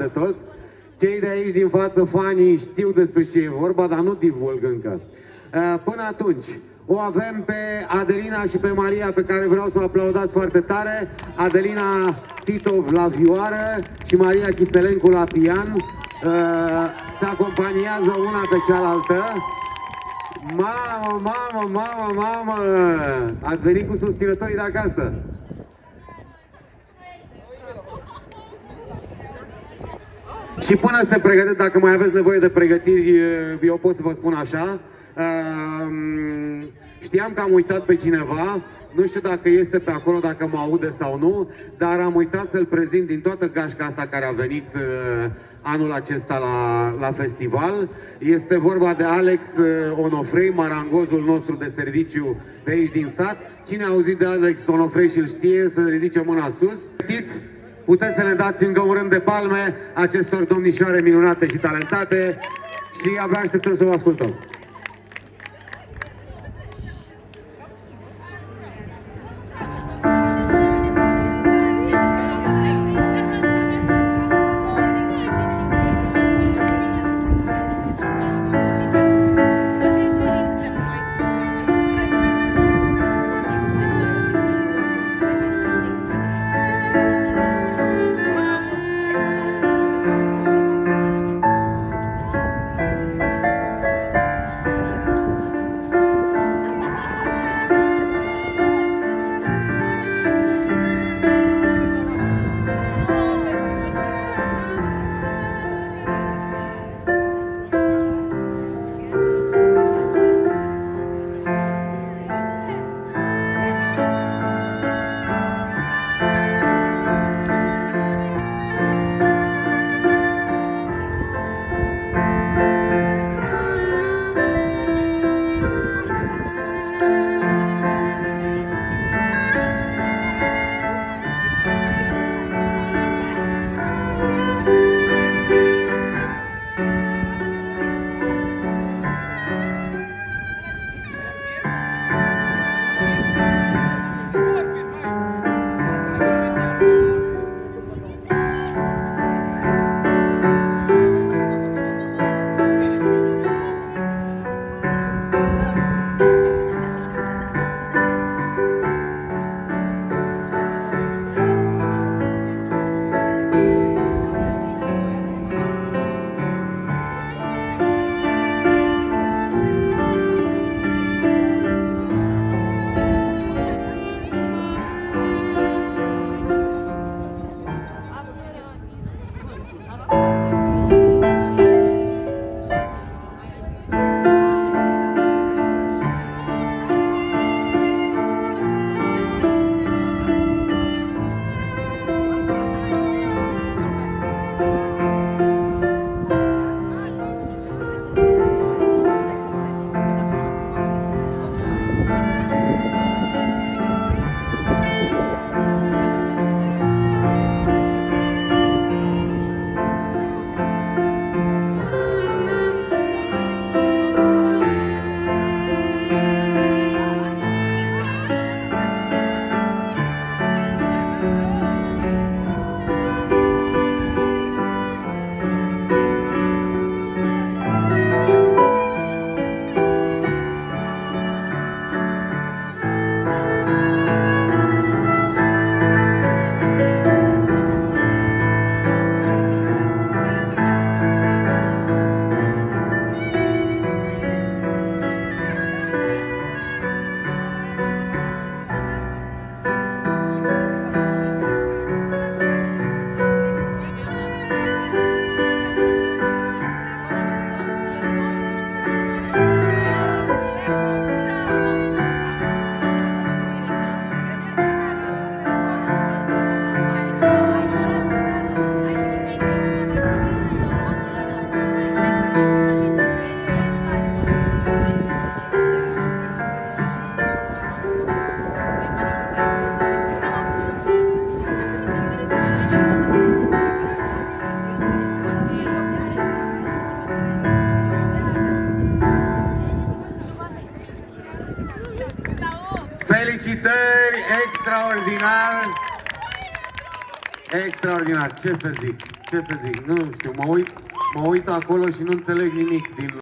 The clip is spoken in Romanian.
de tot. Cei de aici din față, fanii, știu despre ce e vorba, dar nu divulg încă. Până atunci, o avem pe Adelina și pe Maria, pe care vreau să o aplaudați foarte tare. Adelina Titov la vioară și Maria Chițelencu la pian. Se acompaniază una pe cealaltă. Mamă, mamă, mamă, mamă! Ați venit cu susținătorii de acasă. Și până se pregătesc, dacă mai aveți nevoie de pregătiri, eu pot să vă spun așa. Știam că am uitat pe cineva, nu știu dacă este pe acolo, dacă mă aude sau nu, dar am uitat să-l prezint din toată gașca asta care a venit anul acesta la festival. Este vorba de Alex Onofrei, marangozul nostru de serviciu de aici din sat. Cine a auzit de Alex Onofrei și îl știe, să ridice mâna sus. Puteți să le dați încă un rând de palme acestor domnișoare minunate și talentate și abia așteptăm să vă ascultăm. Felicitări! Extraordinar! Extraordinar! Ce să zic? ce să zic, nu știu, mă uit acolo și nu înțeleg nimic din